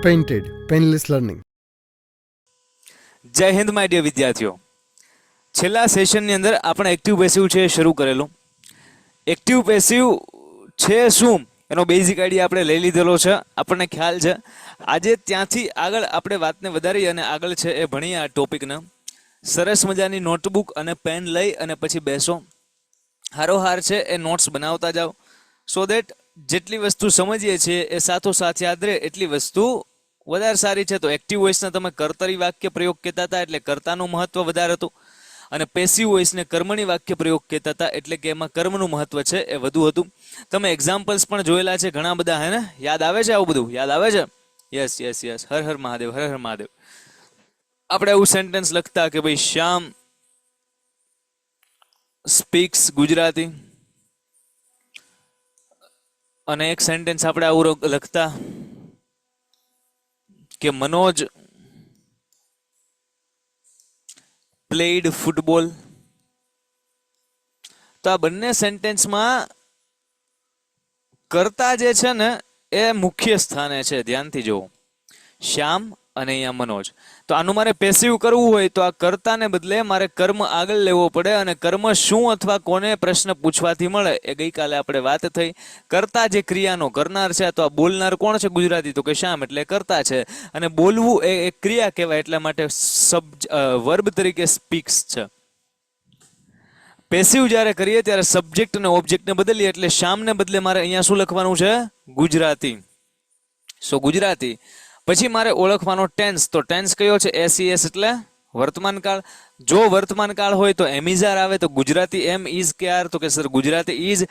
Painted, Painless Learning. જય Hind my dear વિદ્યાર્થીઓ. છેલ્લા સેશનની અંદર આપણે એક્ટિવ પેસિવ છે શરૂ કરેલું. એક્ટિવ પેસિવ છે શું એનો બેઝિક આઈડિયા આપણે લઈ લીધેલો છે, આપણને ખ્યાલ છે. આજે ત્યાંથી આગળ આપણે વાતને વધારી અને આગળ છે એ ભણીએ આ ટોપિકને. સરસ મજાની નોટબુક અને પેન લઈ અને પછી બેસો. હારોહાર છે એ નોટ્સ બનાવતા જાઓ, સો દેટ જેટલી વસ્તુ સમજીએ છીએ એ સાથોસાથ યાદ રહે એટલી વસ્તુ વધારે સારી છે. તો એક્ટિવ વોઇસને તમે કર્તરી વાક્ય પ્રયોગ કહેતા હતા એટલે કર્તાનું મહત્વ વધારે હતું, અને પેસિવ વોઇસને કર્મણી વાક્ય પ્રયોગ કહેતા હતા એટલે કે એમાં કર્મનું મહત્વ છે એ વધુ હતું. તમે એક્ઝામ્પલ્સ પણ જોયેલા છે ઘણા બધા, હે ને? યાદ આવે છે? આવું બધું યાદ આવે છે? Yes yes yes. હર હર મહાદેવ, હર હર મહાદેવ. આપણે એવું સેન્ટેન્સ લખતા કે ભાઈ શ્યામ સ્પીક્સ ગુજરાતી, અને એક સેન્ટેન્સ આપણે આવું લખતા કે મનોજ પ્લેડ ફૂટબોલ. તો આ બંને સેન્ટેન્સમાં કર્તા જે છે ને એ મુખ્ય સ્થાને છે, ધ્યાનથી જુઓ. શ્યામ અને અહીંયા મનોજ. તો આનું મારે પેસિવ કરવું હોય તો આ કર્તાને બદલે મારે કર્મ આગળ લેવો પડે, અને કર્મ શું અથવા કોને પ્રશ્ન પૂછવાથી મળે એ ગઈકાલે આપણે વાત થઈ. કર્તા જે ક્રિયાનો કરનાર છે, તો આ બોલનાર કોણ છે ગુજરાતી? તો કે શ્યામ, એટલે કર્તા છે. અને બોલવું એ એક ક્રિયા કહેવાય, એટલા માટે વર્બ તરીકે સ્પીક્સ છે. પેસિવ જ્યારે કરીએ ત્યારે સબ્જેક્ટ અને ઓબ્જેક્ટને બદલીએ, એટલે શ્યામને બદલે મારે અહીંયા શું લખવાનું છે? ગુજરાતી. સો ગુજરાતી. પછી મારે ઓળખવાનો ટેન્સ. તો ટેન્સ કયો છે? એસઈએસ એટલે વર્તમાન કાળ. જો વર્તમાન કાળ હોય તો એમિઝાર આવે, તો ગુજરાતી એમ ઇઝ કે આર, તો કે સર ગુજરાતી ઇઝ.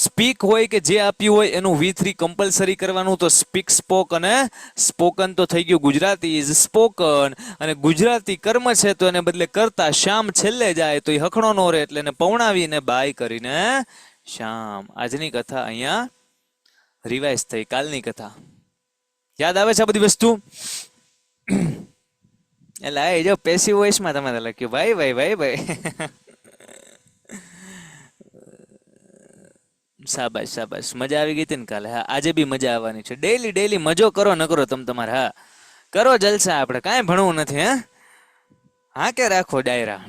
સ્પીક હોય કે જે આપ્યું હોય એનું V3 કમ્પલસરી કરવાનું, તો સ્પીક સ્પોક અને સ્પોકન તો થઈ ગયું ગુજરાતી ઇઝ સ્પોકન. અને ગુજરાતી કર્મ છે તો એને બદલે કરતા. શ્યામ છેલ્લે જાય તો એ હખણો નો રહે એટલે એને પૌણાવીને બાય કરીને શ્યામ. આજની કથા અહીંયા રિવાઇઝ થઈ, કાલની કથા. યાદ આવે છે આ બધી વસ્તુ? એટલે આ જો પેસિવ વોઇસમાં તમારે લખ્યું ભાઈ ભાઈ ભાઈ ભાઈ. શાબાશ શાબાશ. મજા આવી ગઈ હતી ને કાલે? હા, આજે બી મજા આવવાની છે. ડેલી ડેલી મજો કરો ન કરો તમે તમારે. હા કરો જલસા, આપણે કાંઈ ભણવું નથી. હા કે રાખો ડાયરા.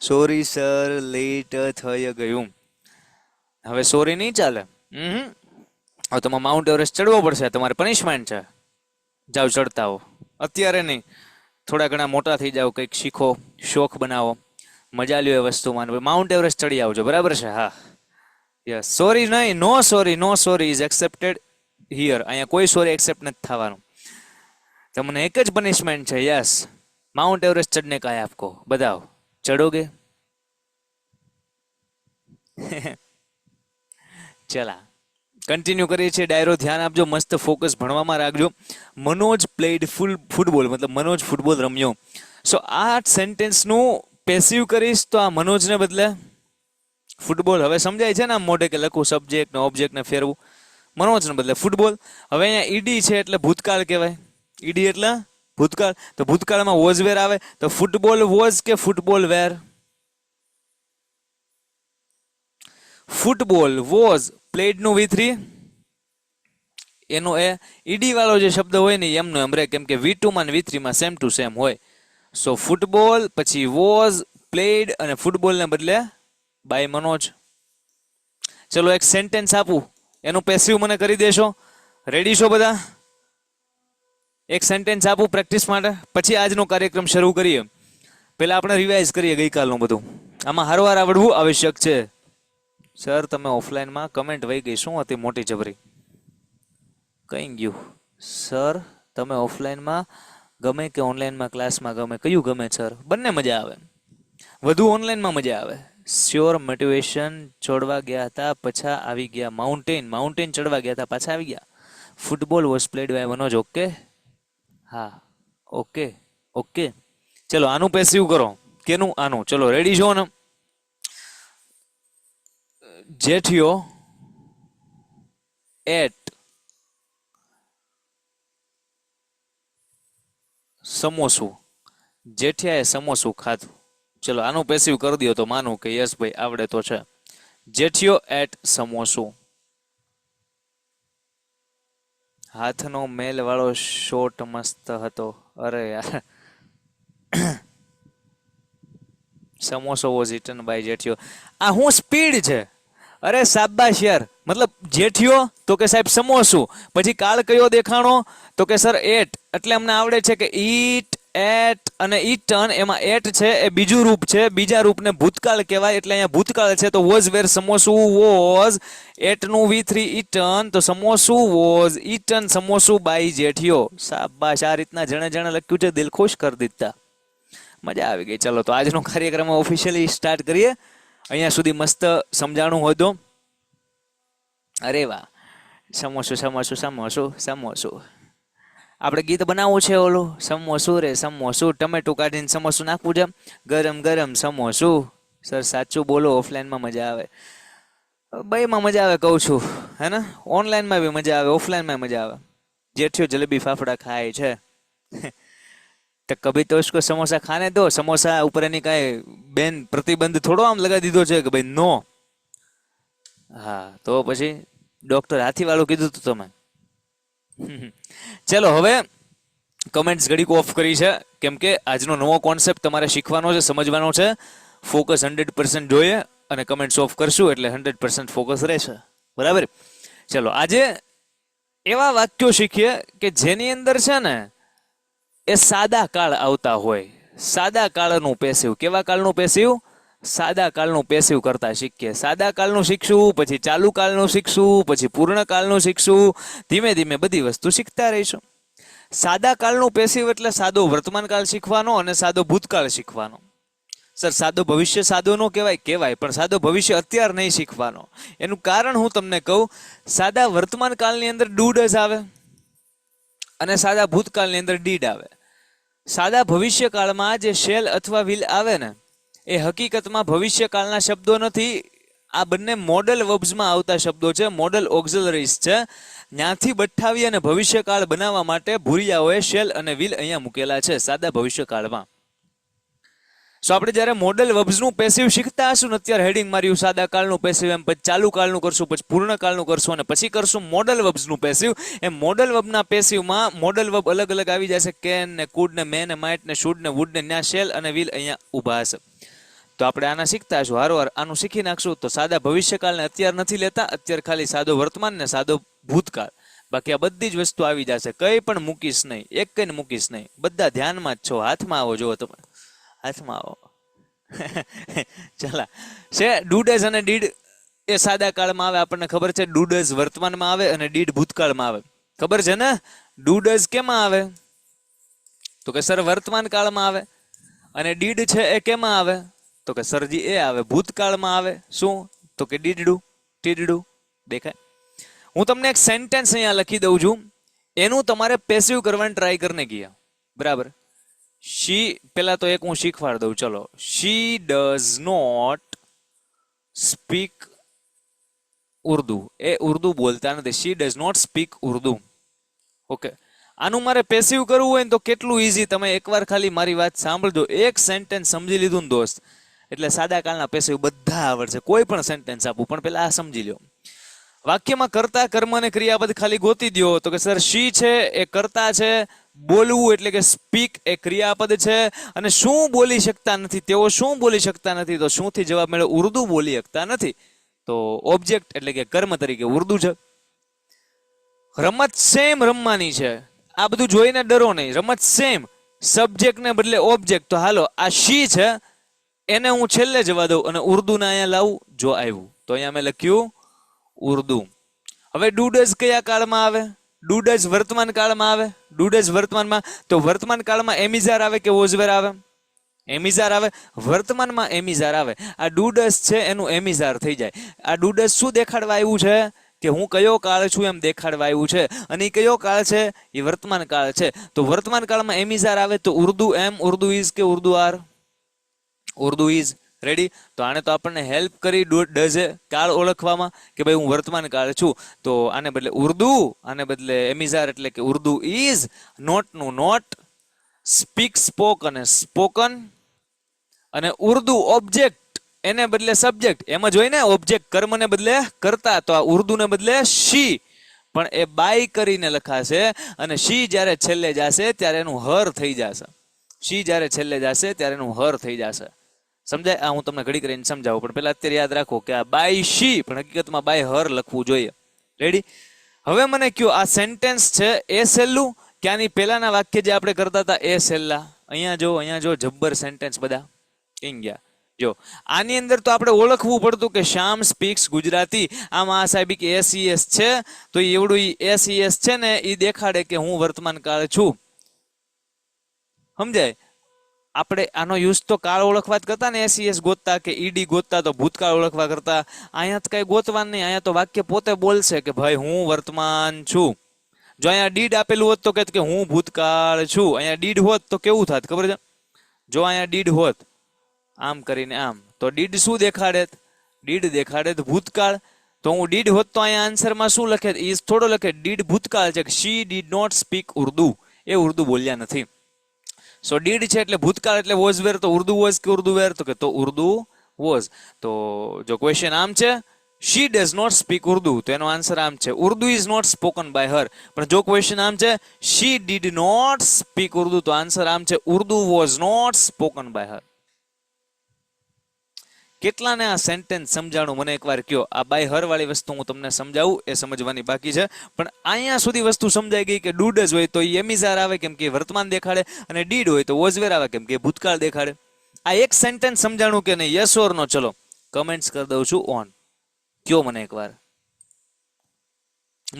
સોરી સર, લેટ થઈ ગયું. હવે સોરી નહીં ચાલે. હવે તમારે માઉન્ટ એવરેસ્ટ ચડવો પડશે, તમારે પનિશમેન્ટ છે. જાઓ ચડતા હો. અત્યારે નહીં, થોડા ઘણા મોટા થઈ જાઓ, કંઈક શીખો, શોખ બનાવો, મજા લ્યો એ વસ્તુમાં. માઉન્ટ એવરેસ્ટ ચડી આવજો, બરાબર છે? હા યસ. સોરી નહીં, no sorry, no sorry is accepted here. અહીંયા કોઈ સોરી એક્સેપ્ટ નથી થવાનું. તમને એક જ પનિશમેન્ટ છે. યસ, માउंट एवरेस्ट चढ़ने का है आपको. बताओ, चढ़ोगे? ચલા કન્ટિન્યુ કરીએ છીએ. ડાયરો ધ્યાન આપજો, મસ્ત ફોકસ ભણવામાં રાખજો. મનોજ પ્લેડ ફૂટબોલ, મતલબ મનોજ ફૂટબોલ રમ્યો. સો આ સેન્ટેન્સનું પેસિવ કરીશ તો આ મનોજને બદલે ફૂટબોલ. હવે સમજાય છે ને આમ મોઢે કે લખું સબ્જેક્ટ ને ઓબ્જેક્ટ ને ફેરવું? મનોજને બદલે ફૂટબોલ. હવે અહીંયા ઈડી છે એટલે ભૂતકાળ કહેવાય. ઈડી એટલે ભૂતકાળ. તો ભૂતકાળમાં વોઝ વેર આવે, તો ફૂટબોલ વોઝ કે football where? Football was played નું V3 એનો એ ઈડી વાળો જે શબ્દ હોય ને એમનો એમ રહે, કેમ કે V2 માં V3 માં સેમ ટુ સેમ હોય. સો ફૂટબોલ પછી વોઝ પ્લેડ અને ફૂટબોલ ને બદલે બાય મનોજ. ચલો એક સેન્ટેન્સ આપું, એનું પેસિવ મને કરી દેશો? રેડી છો બધા? એક સેન્ટેન્સ આપું પ્રેક્ટિસ માટે, પછી આજનો કાર્યક્રમ શરૂ કરીએ. પહેલા આપણે રિવાઇઝ કરીએ ગઈકાલનું બધું. આમાં હારવાર આવડવું આવશ્યક છે. સર તમે ઓફલાઈનમાં કમેન્ટ વહી ગઈ, શું હતી મોટી જબરી? કઈ ગયું? સર તમે ઓફલાઈનમાં ગમે કે ઓનલાઈનમાં ક્લાસમાં ગમે, કયું ગમે સર? બંને મજા આવે, વધુ ઓનલાઈનમાં મજા આવે. શ્યોર મોટિવેશન ચડવા ગયા હતા પાછા આવી ગયા. માઉન્ટેન ચડવા ગયા હતા પાછા આવી ગયા. Football was played by Manoj. Okay, હા ઓકે ઓકે. ચલો આનું પેસિવ કરો. કેનું? આનું. ચલો રેડી છો ને? જેઠિયો એટ સમોસું. જેઠિયાએ સમોસું ખાધું. ચલો આનું પેસિવ કરી દો તો માનું કે યસ ભાઈ આવડે તો છે. જેઠિયો એટ સમોસું. હાથનો મેલ વાળો શોટ મસ્ત હતો. અરે યાર, સમોસો વોઝ ઇટન બાય જેઠિયો. આ હું સ્પીડ છે. અરે શાબાશ યાર, મતલબ જેઠિયો તો કે સાહેબ સમોસું, પછી કાળ કયો દેખાણો તો કે સર એટ. એટલે અમને આવડે છે કે ઈટ, એટ અને ઈટન, એમાં એટ છે એ બીજું રૂપ છે, બીજા રૂપને ભૂતકાળ કહેવાય. એટલે અહીંયા ભૂતકાળ છે તો વોઝ વેર સમોસું વોઝ એટનું V3 ઈટન, તો સમોસું વોઝ ઈટન સમોસું બાય જેઠિયો. શાબાશ, આ રીતના જણે જણે લખ્યું છે દિલ ખુશ કરી દીધા. મજા આવી ગઈ. ચલો તો આજનો કાર્યક્રમ ઓફિશિયલી સ્ટાર્ટ કરીએ. અહીંયા સુધી મસ્ત સમજાણું હોય તો. અરે વાહ, સમોસું સમોસું સમોસું સમોસું. આપણે ગીત બનાવવું છે ઓલું, સમોસું રે સમોસું, ટમેટું કાઢીને સમોસું નાખવું છે, ગરમ ગરમ સમોસું. સર સાચું બોલો, ઓફલાઈનમાં મજા આવે. બેયમાં મજા આવે કહું છું, હે ને. ઓનલાઈનમાં બી મજા આવે, ઓફલાઈનમાં મજા આવે. જેઠિયો જલેબી ફાફડા ખાય છે તો કભી તો उसको समोसा खाने दो. समोसा ऊपर એની કાંઈ બેન પ્રતિબંધ થોડો આમ લગાવી દીધો છે કે ભાઈ નો. હા તો પછી ડોક્ટર હાથી વાળું કીધું તું તમે. ચલો હવે કમેન્ટ્સ ઘડીક ઓફ કરી છે, કેમ કે આજનો નવો કોન્સેપ્ટ તમારે શીખવાનો છે, સમજવાનો છે. ફોકસ 100% જોઈએ અને કમેન્ટ્સ ઓફ કરશું એટલે 100% ફોકસ રહેશે. બરાબર. ચલો આજે એવા વાક્યો શીખીએ કે જેની અંદર છે ને એ સાદા કાળ આવતા હોય. સાદા કાળનું પેસિવ. કેવા કાળનું પેસિવ? સાદા કાળનું પેસિવ કરતા શીખીએ. સાદા કાળનું શીખશું, પછી ચાલુ કાળનું શીખશું, પછી પૂર્ણ કાળનું શીખશું. ધીમે ધીમે બધી વસ્તુ શીખતા રહીશું. સાદા કાળનું પેસિવ એટલે સાદો વર્તમાન કાળ શીખવાનો અને સાદો ભૂતકાળ શીખવાનો. સર સાદો ભવિષ્ય સાદો નો કહેવાય, કહેવાય, પણ સાદો ભવિષ્ય અત્યારે નહીં શીખવાનો. એનું કારણ હું તમને કહું. સાદા વર્તમાન કાળની અંદર ડુ ડઝ આવે અને સાદા ભૂતકાળની અંદર ડીડ આવે. સાદા ભવિષ્યકાળમાં જે શેલ અથવા વિલ આવે ને એ હકીકતમાં ભવિષ્યકાળના શબ્દો નથી. આ બંને મોડલ વર્બ્સમાં આવતા શબ્દો છે, મોડલ ઓક્ઝિલરીઝ છે. ત્યાંથી બઠ્ઠાવી અને ભવિષ્યકાળ બનાવવા માટે ભૂરિયાઓએ શેલ અને વિલ અહીંયા મૂકેલા છે સાદા ભવિષ્યકાળમાં. સો આપણે જ્યારે મોડલ વર્બ્સનું પેસિવ શીખતા હશું ને, અત્યારે હેડિંગ માર્યું સાદા કાળનું પેસિવ, એમ પછી ચાલુ કાળનું કરશું, પછી પૂર્ણ કાળનું કરશું અને પછી કરશું મોડલ વર્બ્સનું પેસિવ. એમ મોડલ વર્બના પેસિવમાં મોડલ વર્બ અલગ અલગ આવી જશે. કેન ને કુડ ને મે ને માઇટ ને શુડ ને વુડ ને ત્યાં શેલ અને વિલ અહીંયા ઊભા હશે. તો આપણે આના શીખતા હશું, હારોહાર આનું શીખી નાખશું. તો સાદા ભવિષ્યકાળને અત્યારે નથી લેતા, અત્યારે ખાલી સાદો વર્તમાન ને સાદો ભૂતકાળ. બાકી આ બધી જ વસ્તુ આવી જશે. કંઈ પણ મૂકીશ નહીં, એક કઈ મૂકીશ નહીં. બધા ધ્યાનમાં જ છો. હાથમાં આવો, જુઓ તમે હાથમાં આવો. ચલા છે ડુ ડઝ અને ડીડ એ સાદા કાળમાં આવે. આપણને ખબર છે ડુ ડઝ વર્તમાનમાં આવે અને ડીડ ભૂતકાળમાં આવે. ખબર છે ને. ડુ ડઝ કેમાં આવે તો કે સર વર્તમાન કાળમાં આવે, અને ડીડ છે એ કેમાં આવે તો કે સરજી એ આવે ભૂતકાળમાં આવે. શું તો કે ડીડડુ ટીડડુ. દેખાય? હું તમને એક સેન્ટેન્સ અહીંયા લખી દઉં છું, એનું તમારે પેસિવ કરવાની ટ્રાય કરીને ગયા. બરાબર. શી પેલા તો એક હું શીખવાડ દઉં. ચલો. She does not speak Urdu. એ ઉર્દુ બોલતા નથી. She does not speak Urdu. Okay. આનું મારે પેસિવ કરવું હોય ને તો કેટલું ઈઝી. તમે એકવાર ખાલી મારી વાત સાંભળજો. એક સેન્ટેન્સ સમજી લીધું ને દોસ્ત, એટલે સાદા કાળના પેસિવ બધા આવડશે. કોઈ પણ સેન્ટેન્સ આપું પણ પેલા આ સમજી લો. વાક્યમાં કર્તા, કર્મ અને ક્રિયાપદ ખાલી ગોતી દો. તો કે સર શી છે એ કર્તા છે, બોલવું એટલે કે સ્પીક એ ક્રિયાપદ છે, અને શું બોલી શકતા નથી તેઓ શું બોલી શકતા નથી. તો શું થી જવાબ મળ્યો ઉર્દુ બોલી શકતા નથી. તો ઓબ્જેક્ટ એટલે કે કર્મ તરીકે ઉર્દુ છે. રમત સેમ રમવાની છે. આ બધું જોઈને ડરો નહીં. રમત સેમ, સબ્જેક્ટ ને બદલે ઓબ્જેક્ટ. તો હાલો આ શી છે એને હું છેલ્લે જવા દઉં અને ઉર્દુને અહીંયા લાવું. જો આવ્યું તો અહીંયા મેં લખ્યું ઉર્દુ. હવે ડુ ડઝ કયા કાળમાં આવે? ડુ ડઝ વર્તમાન કાળમાં આવે. ડુ ડઝ વર્તમાનમાં, તો વર્તમાન કાળમાં એમિઝાર આવે કે વોઝવેર આવે? એમિઝાર આવે. વર્તમાનમાં એમિઝાર આવે. આ ડુ ડઝ છે એનું એમિઝાર થઈ જાય. આ ડુ ડઝ શું દેખાડવા આવ્યું છે કે હું કયો કાળ છું એમ દેખાડવા આવ્યું છે. અને એ કયો કાળ છે? એ વર્તમાન કાળ છે. તો વર્તમાન કાળમાં એમિઝાર આવે તો ઉર્દુ એમ, ઉર્દુ ઇઝ કે Urdu are? Urdu is. Ready? તો આને તો આપણને હેલ્પ કરી ડઝે કાળ ઓળખવામાં કે ભાઈ હું વર્તમાન કાળ છું. તો આને બદલે ઉર્દુ, આને બદલે એમિઝાર એટલે કે ઉર્દુ ઇઝ. નોટ નું નોટ, સ્પીક સ્પોક અને સ્પોકન, અને ઉર્દુ ઓબ્જેક્ટ એને બદલે સબ્જેક્ટ. એમ જ હોય ને ઓબ્જેક્ટ કર્મને બદલે કરતા. તો આ ઉર્દુને બદલે શી, પણ એ બાય કરીને લખાશે અને શી જ્યારે છેલ્લે જશે ત્યારે એનું હર થઈ જશે. શી જ્યારે છેલ્લે જશે ત્યારે એનું હર થઈ જશે. સમજાય? આ હું તમને ઘડી કરીને સમજાવું, પણ પેલા અત્યારે યાદ રાખો કે આ બાય શી પણ હકીકતમાં બાય હર લખવું જોઈએ. રેડી? હવે મને કયો આ સેન્ટેન્સ છે એ સહેલું કે આની પહેલાના વાક્ય જે આપણે કરતા હતા એ સહેલા? અહીંયા જો જબ્બર સેન્ટેન્સ બધા કઈ ગયા. જો આની અંદર તો આપણે ઓળખવું પડતું કે શ્યામ સ્પીક્સ ગુજરાતી. આમાં આ સાહેબ કે એસઈએસ છે તો એવડું એસઈએસ છે ને એ દેખાડે કે હું વર્તમાન કાળ છું. સમજાય? આપણે આનો યુઝ તો કાળ ઓળખવા જ કરતા ને, એસઈએસ ગોતતા કે ઈડી ગોતતા તો ભૂતકાળ ઓળખવા કરતા. અહીંયા તો કઈ ગોતવાનું નહીં, અહીંયા તો વાક્ય પોતે બોલશે કે ભાઈ હું વર્તમાન છું. જો અહીંયા ડીડ આપેલું હોત તો કે હું ભૂતકાળ છું. અહીંયા ડીડ હોત તો કેવું થાત ખબર છે? જો અહીંયા ડીડ હોત આમ કરીને આમ તો ડીડ શું દેખાડે? ડીડ દેખાડે ભૂતકાળ. તો હું ડીડ હોત તો અહીંયા આન્સરમાં શું લખે? ઈઝ થોડો લખે, ડીડ ભૂતકાળ છે. She did not speak Urdu, એ ઉર્દુ બોલ્યા નથી. સો ડીડ છે એટલે ભૂતકાળ એટલે વોઝ વેર, તો ઉર્દુ વોઝ કે ઉર્દુ વેર? તો કે તો ઉર્દુ વોઝ. તો જો ક્વેશ્ચન આમ છે she does not speak Urdu તો એનો આન્સર આમ છે Urdu is not spoken by her. પણ જો ક્વેશ્ચન આમ છે she did not speak Urdu તો આન્સર આમ છે Urdu was not spoken by her. કેટલાને આ સેન્ટેન્સ સમજાણું મને એકવાર કયો? આ બાય હર વાળી વસ્તુ હું તમને સમજાવું, એ સમજવાની બાકી છે. પણ અહીંયા સુધી વસ્તુ સમજાઈ ગઈ કે ડુડ જ હોય તો એમિઝાર આવે કેમ કે વર્તમાન દેખાડે, અને ડીડ હોય તો વોઝવેર આવે કેમ કે ભૂતકાળ દેખાડે. આ એક સેન્ટેન્સ સમજાણું કે નહીં? યસ ઓર નો? ચલો કમેન્ટ્સ કરી દઉં છું ઓન. કયો મને એકવાર.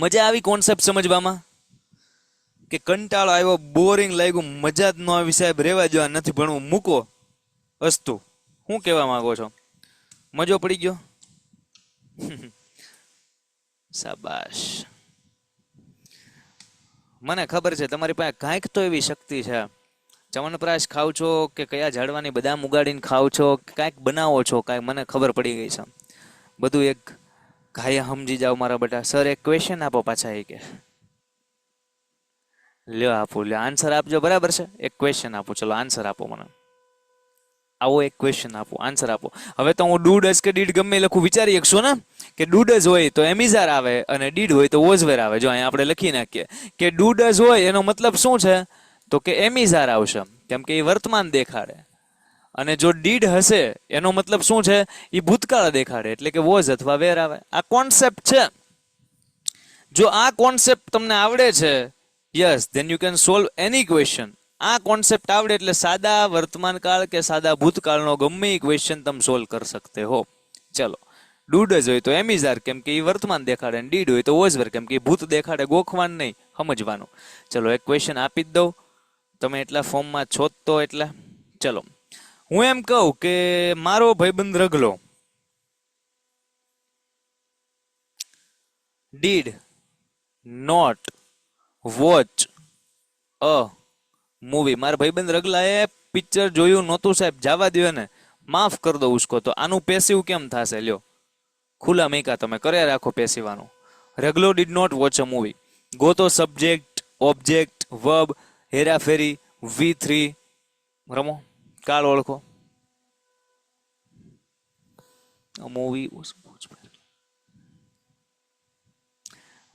મજા આવી કોન્સેપ્ટ સમજવામાં કે કંટાળો આવ્યો, બોરિંગ લાગ્યું, મજા જ ન આવી? સાહેબ રેવા જો, નથી ભણવું, મૂકો વસ્તુ. શું કહેવા માંગો છો? મજો પડી ગયો? શાબાશ. મને ખબર છે તમારી પાસે કાંઈક તો એવી શક્તિ છે. ચવનપ્રાશ ખાવ છો કે કયા ઝાડવાની બદામ ઉગાડીને ખાવ છો, કાંઈક બનાવો છો, કાંઈક મને ખબર પડી ગઈ છે. બધું એક ઘાયા સમજી જાઓ મારા બેટા. સર એક ક્વેશ્ચન આપો પાછા. એ કે લ્યો આપો, લ્યો આન્સર આપજો. બરાબર છે? એક ક્વેશ્ચન આપો, ચલો આન્સર આપો મને. આવો એક ક્વેશ્ચન આપો, આન્સર આપો. હવે તો હું ડુડસ કે ડીડ ગમે લખું, વિચારી શકશો ને કે ડુડસ હોય તો એમિઝાર આવે અને ડીડ હોય તો વોઝવેર આવે. જો અહીંયા આપણે લખી નાખીએ કે ડુડસ હોય એનો મતલબ શું છે તો કે એમિઝાર આવશે કેમ કે એ વર્તમાન દેખાડે, અને જો ડીડ હશે એનો મતલબ શું છે? એ ભૂતકાળ દેખાડે એટલે કે વોઝ અથવા વેર આવે. આ કોન્સેપ્ટ છે. જો આ કોન્સેપ્ટ તમને આવડે છે, yes, then you can solve any question. આ કોન્સેપ્ટ આવડે એટલે સાદા વર્તમાન કાળ કે સાદા ભૂતકાળનો ગમે એ ક્વેશ્ચન તમે સોલ્વ કરી શકતે હો. ચલો, ડુડ જ હોય તો એમિઝાર કેમ કે એ વર્તમાન દેખાડે, અને ડીડ હોય તો વોઝવેર કેમ કે એ ભૂત દેખાડે. ગોખવાનું નહીં, સમજવાનું. ચલો એક ક્વેશ્ચન આપી જ દઉં, તમે એટલા ફોર્મમાં છો તો. એટલે ચલો હું એમ કહું કે મારો ભાઈબંધ Raglo did not watch a movie. મારા ભાઈબંધ રગલાએ પિક્ચર જોયું નહોતું સાહેબ, જવા દો ને, માફ કર દો ઉસકો. તો આનું પેસિવ કેમ થશે? લ્યો ખુલ્લા મેકા, તમે કર્યા રાખો પેસિવાનું. Raglo did not watch a movie. ગોતો સબ્જેક્ટ, ઓબ્જેક્ટ, વર્બ, હેરાફેરી, V3 રમો, કાળ ઓળખો. મૂવી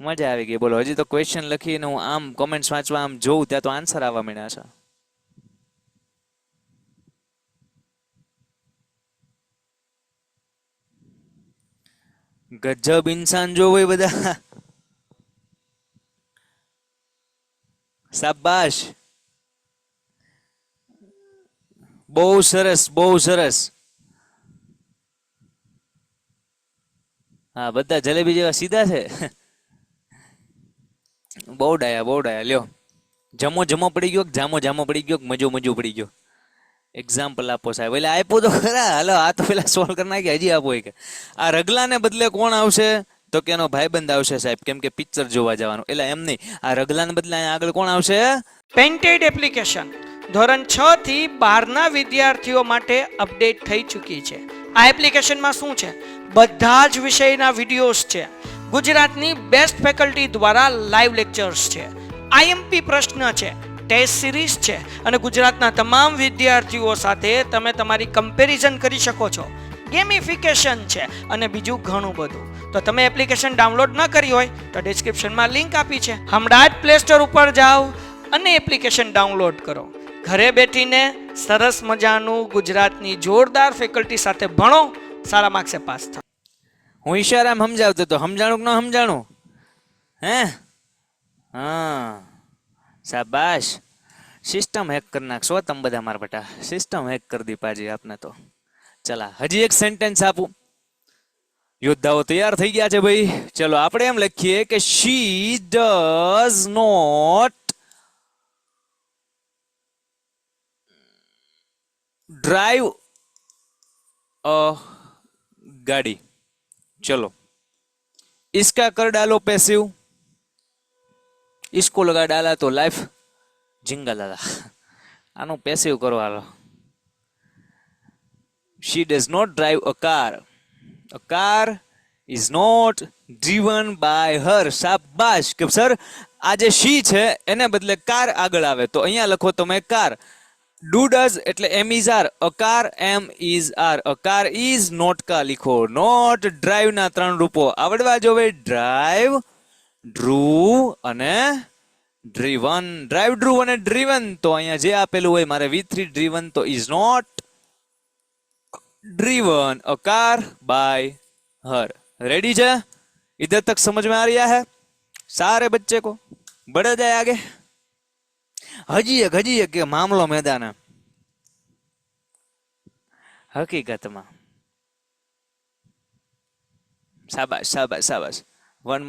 મજા આવી ગઈ. બોલો, હજી તો ક્વેશ્ચન લખીને હું આમ કોમેન્ટ્સ વાંચવા આમ જોઉં ત્યાં તો આન્સર આવવા માંડ્યા છે. ગજબ ઇન્સાન જો હોય બધા. શાબાશ, બહુ સરસ, બહુ સરસ. હા, બધા જલેબી જેવા સીધા છે. બહુ ડાયા, બહુ ડાયા. લ્યો, જમો જમો પડી ગયો, જામો જામો પડી ગયો, મજો મજો પડી ગયો. એક્ઝામ્પલ આપો સાહેબ. એટલે આપ્યું તો ખરા. હાલો, આ તો પેલા સોલ્વ કરી નાખી, હજી આપો. કે આ રગલાને બદલે કોણ આવશે તો કે એનો ભાઈબંધ આવશે સાહેબ, કેમ કે પિક્ચર જોવા જવાનું. એટલે એમ નહીં, આ રગલાને બદલે આગળ કોણ આવશે? પેન્ટેડ એપ્લિકેશન ધોરણ 6 થી 12ના વિદ્યાર્થીઓ માટે અપડેટ થઈ ચૂકી છે. આ એપ્લિકેશનમાં શું છે? બધા જ વિષયના વિડીયોઝ છે. ગુજરાતની બેસ્ટ ફેકલ્ટી દ્વારા લાઈવ લેક્ચર્સ છે. આઈએમપી પ્રશ્ન છે, ટેસ્ટ સિરીઝ છે, અને ગુજરાતના તમામ વિદ્યાર્થીઓ સાથે તમે તમારી કમ્પેરિઝન કરી શકો છો. ગેમિફિકેશન છે અને બીજું ઘણું બધું. તો તમે એપ્લિકેશન ડાઉનલોડ ન કરી હોય તો ડિસ્ક્રિપ્શનમાં લિંક આપી છે. હમણાં જ પ્લે સ્ટોર ઉપર જાઓ અને એપ્લિકેશન ડાઉનલોડ કરો. ઘરે બેઠીને સરસ મજાનું ગુજરાતની જોરદાર ફેકલ્ટી સાથે ભણો, સારા માર્ક્સે પાસ થાઓ. હું ઈશારામાં સમજાવતો તો સમજાણું કે ન સમજાણું? હે હા શાબાશ. સિસ્ટમ હેક કરી નાખશો તમે બધા મારા બેટા. સિસ્ટમ હેક કરી દી પાજી આપને તો. ચલા હજી એક સેન્ટેન્સ આપું. યોદ્ધાઓ તૈયાર થઈ ગયા છે ભાઈ. ચલો આપણે એમ લખીએ કે she does not drive a गाड़ी. चलो इसका कर डालो पैसिव. इसको लगा डाला तो लाइफ जिंगल दादा. आनो पैसिव करो हालो. She does not drive a car. A car is not driven by her. શાબાશ કે સર આ જે she છે એને બદલે કાર આગળ આવે તો અહીંયા લખો તમે કાર. Do does એટલે M is R. A car M is R. A car is not car લીખો. Not drive ના ત્રણ રૂપો આવડવા જોવે. Drive, drew અને driven. Drive, drew અને driven તો અહીંયા જે આપેલું હોય મારે V3 driven તો is not driven a car by her. Ready है? इधर तक समझ में आ रहा है सारे बच्चे को? बढ़ जाए आगे. હજી એક કે મામલો મેદાન હકીકતમાં. શાબાશ શાબાશ શાબાશ. વન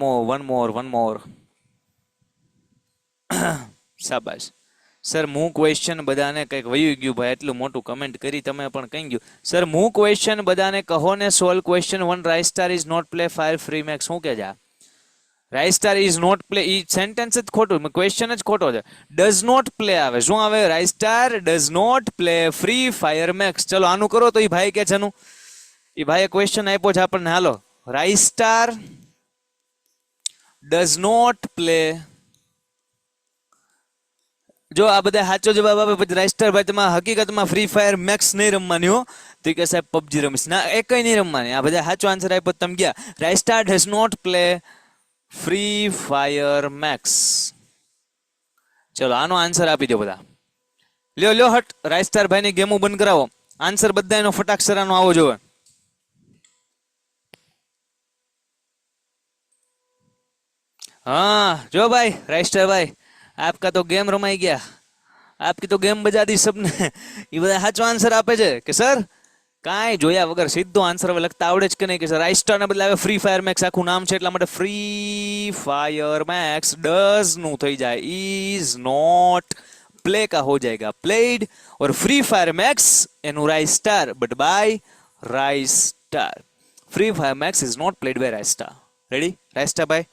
મોર શાબાશ. સર હું ક્વેશ્ચન બધાને કંઈક વયું ગયું ભાઈ, એટલું મોટું કમેન્ટ કરી તમે પણ કહી ગયું. સર હું ક્વેશ્ચન બધાને કહો ને solve. Question 1 Raistar is not play fire free max. શું કે જા Raistar is not play ઈ સેન્ટેન્સ જ ખોટું, ક્વેશ્ચન જ ખોટો છે. ડઝ નોટ પ્લે આવે. શું આવે? Raistar does not play free fire max. ચલો આનું કરો તો ઈ ભાઈ કે છે નું ઈ ભાઈએ ક્વેશ્ચન આપ્યો છે આપણને. હાલો Raistar does not play. જો આ બધા સાચો જવાબ આપે પછી રાઇસ સ્ટાર ભાઈ તમારે હકીકતમાં ફ્રી ફાયર મેક્સ નહીં રમવાની હો. તો કે સાહેબ પબજી રમીશ ના, એકય નહીં રમવાની. આ બધા સાચો આન્સર આપ્યો તમે ગયા. Raistar does not play free fire max. ચલો આનો આન્સર આપી દો બધા. લ્યો હટ રાઇસ સ્ટાર ભાઈ ની ગેમો બંધ કરાવો. આન્સર બધા એનો ફટાક્ષરાનો આવો જોવે. हाँ जो भाई राइस स्टार भाई आपका तो गेम रमाई गया. आपकी तो गेम बजा दी सबने. ये બધા સાચો આન્સર આપે છે કે સર કાંઈ જોયા વગર સીધો આન્સર હવે લખતા આવડે જ કે નહીં કે સર રાઇસ સ્ટાર ને બદલે આવે ફ્રી ફાયર મેક્સ આખું નામ છે એટલા માટે ફ્રી ફાયર મેક્સ. ડઝ નું થઈ જાય ઇઝ નોટ प्ले का हो जाएगा प्लेड और फ्री फायर मैक्स एनु Raistar but by Raistar. Free Fire Max is not played by Raistar. Ready Raistar भाई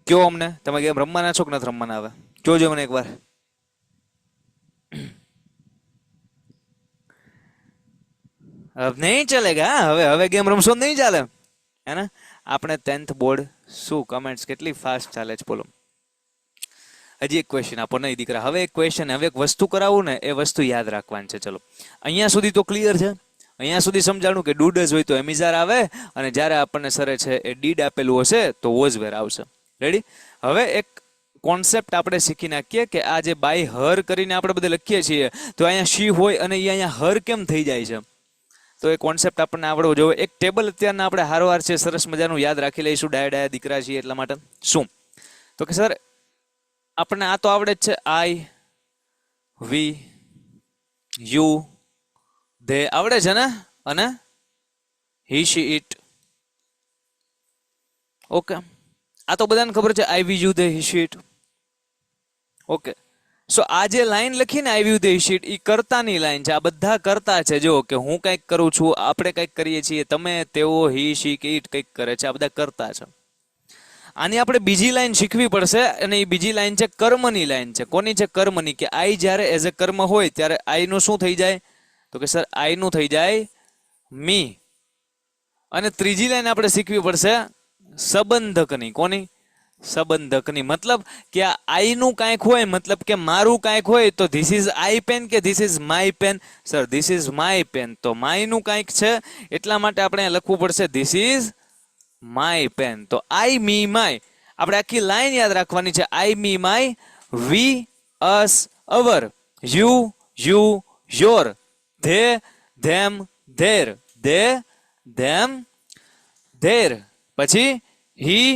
क्यों हमने તમે ગેમ રમવાના છો કે નથી રમવાના? આવે જોજો મને એકવાર. अब नहीं चलेगा. હવે ગેમ રમશો નહીં ચાલે હે ને. આપણે 10th બોર્ડ શું કમેન્ટ્સ કેટલી ફાસ્ટ ચાલે છે બોલો. હજી એક ક્વેશ્ચન આપો નહીં દીકરા. હવે એક ક્વેશ્ચન હવે એક વસ્તુ કરાવું ને એ વસ્તુ યાદ રાખવાની છે. ચલો અહીંયા સુધી તો ક્લિયર છે. અહીંયા સુધી સમજાણું કે ડુ ડઝ હોય તો એમિઝાર આવે અને જ્યારે આપણને સરે છે એ ડીડ આપેલું હશે તો વોઝ વેર આવશે. રેડી. હવે એક કોન્સેપ્ટ આપણે શીખી નાખીએ કે આ જે બાય હર કરીને આપણે બધે લખીએ છીએ તો અહીંયા શી હોય અને એ અહીંયા હર કેમ થઈ જાય છે. તો એ કોન્સેપ્ટ આપણને આવડવો જોઈએ. એક ટેબલ અત્યારના આપણે હારવાર છે સરસ મજાનું યાદ રાખી લઈશું. ડાયા દીકરા છીએ એટલા માટે. શું તો કે સર આપણને આ તો આવડે જ છે. આઈ વી યુ ધે આવડે છે ને, અને હી શી ઇટ. ઓકે આ તો બધાને ખબર છે. I we you they he she it. Okay so આ જે લાઈન લખીને I we you they he she it એ કર્તાની લાઈન છે. આ બધા કરતા છે. જો કે હું કંઈક કરું છું, આપણે કંઈક કરીએ છીએ, તમે તેઓ હી શી કે ઇટ કંઈક કરે છે. આ બધા કરતા છે. આની આપણે બીજી લાઈન શીખવી પડશે અને એ બીજી લાઈન છે કર્મની લાઈન છે. કોની છે? કર્મની. કે આઈ જ્યારે એઝ અ કર્મ હોય ત્યારે આઈ નું શું થઈ જાય? તો કે સર આઈ નું થઈ જાય મી. અને ત્રીજી લાઈન આપણે શીખવી પડશે સંબંધકની. કોની? સંબંધકની. મતલબ કે આ આઈ નું કાંઈક હોય, મતલબ કે મારું કાંઈક હોય તો ધીસ ઇઝ આઈ પેન કે this is my pen. Sir this is my pen તો માય નું કાંઈક છે એટલા માટે આપણે લખવું પડશે ધીસ ઇઝ માય પેન. તો આઈ મી માય આપણે આખી લાઈન યાદ રાખવાની છે. I me my, we us our, you your, they them their, them their, પછી હી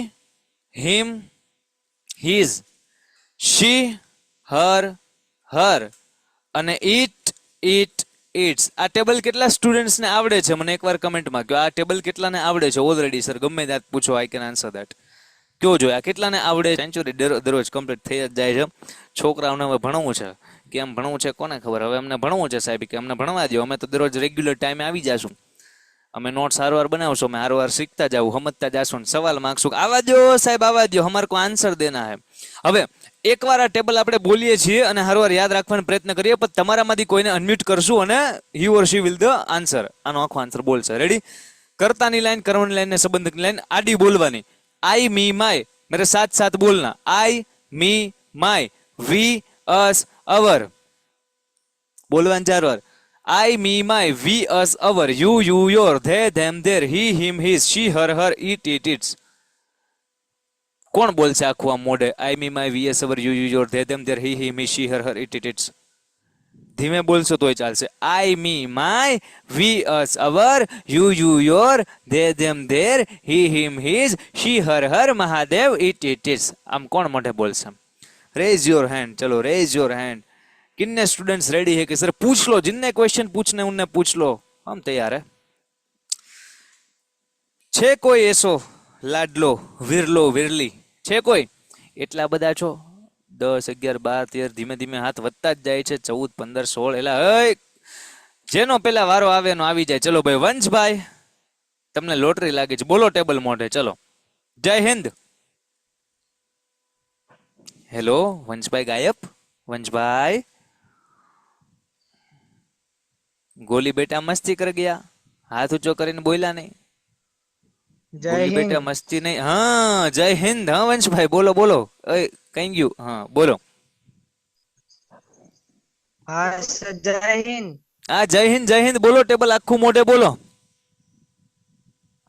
હિમ હિઝ, શી હર અને ઇટ્સ. આ ટેબલ કેટલા સ્ટુડન્ટ્સને આવડે છે? મને એકવાર કમેન્ટમાં કહો. આ ટેબલ કેટલાને આવડે છે ઓલરેડી? સર ગમે ત્યાં પૂછો, આઈ કેન આન્સર દેટ. કયો જોઈએ આ કેટલાને આવડે? સેન્ચુરી દરરોજ કમ્પ્લીટ થઈ જ જાય છે. છોકરાઓને હવે ભણવું છે. કેમ ભણવું છે કોને ખબર? હવે અમને ભણવું છે સાહેબ, કે અમને ભણવા દો, અમે તો દરરોજ રેગ્યુલર ટાઈમે આવી જાશું. અમે નોટ્સ હારવાર બનાવશો, અમે હારવાર શીખતા જાવ, સમજતા જાશું, સવાલ માંગશું. આવા દો સાહેબ, આવા દો, હમારે કો આન્સર દેના હે. હવે એકવાર આ ટેબલ આપણે બોલીએ છીએ અને હારવાર યાદ રાખવાનો પ્રયત્ન કરીએ, પણ તમારામાંથી કોઈને અનમ્યુટ કરશું અને હી ઓર શી વિલ ધ આન્સર, આનો આખો આન્સર બોલશે. રેડી? કરતાની લાઈન, કરવાની લાઈન ને સંબંધની લાઈન આડી બોલવાની. आई मी माय, मेरे साथ साथ बोलना. आई मी माय, वी अस अवर, बोलवान 4 વાર. I me my, we us our, you your, they them their, he him his, she her it its. કોણ બોલશે આખું આ મોઢે? I me my, we us our, you your, they them their, he him his, she her it its. ધીમે બોલશો તોય ચાલશે. I me my, we us our, you your, they them their, he him his, she her Mahadev it its. આમ કોણ મોઢે બોલશે? Raise your hand. चलो raise your hand. कितने स्टूडेंट्स रेडी है कि सर पूछ लो, जिनने क्वेश्चन पूछने उनने पूछ लो, हम तैयार है. छे कोई ऐसो लाडलो विरलो विरली? छे कोई? એટલા બધા છો? 10 11 12 13 ધીમે ધીમે હાથ વધતા જ જાય છે. 14 15 16 એલા જેનો પેલા વારો આવે એનો આવી જાય. ચલો ભાઈ વંશભાઈ, તમને લોટરી લાગી છે. બોલો ટેબલ મોઢે. ચલો જય હિન્દ. હેલો વંશભાઈ ગાયબ? વંશભાઈ ગોલી બેટા મસ્તી कर गया, हाथ ऊंचो કરીને બોલ્યા નહીં. ગોલી બેટા મસ્તી નહીં. હા જય હિન્દ. હા વંશભાઈ બોલો બોલો. કઈ ગયું? હા બોલો. હા સર જય હિન્દ. હા જય હિન્દ બોલો. ટેબલ આખું મોઢે બોલો.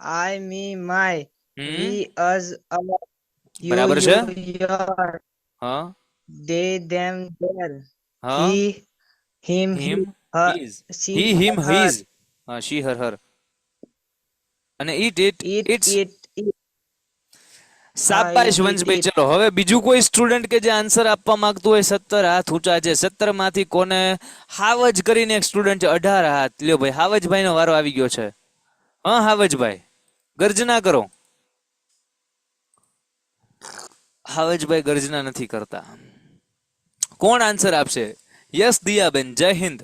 I me my, we us અવર, બરાબર છે. યોર, હા ધે ધેમ ધેર, હા હી હિમ હિમ હિઝ, શી હી હિમ હર હિઝ, હા શી હર અને ઇટ ઇટ્સ. ઇટ શાબાશ વંશભાઈ. ચલો હવે બીજું કોઈ સ્ટુડન્ટ કે જે આન્સર આપવા માંગતું હોય? 17 હાથ ઊંચા છે. 17 માંથી કોને હાવજ કરીને એક સ્ટુડન્ટ છે? 18 હાથ. લ્યો ભાઈ હાવજભાઈ નો વારો આવી ગયો છે. હા હાવજભાઈ ગર્જના કરો. હાવજભાઈ ગર્જના નથી કરતા. કોણ આન્સર આપશે? યસ દિયાબેન. જય હિન્દ.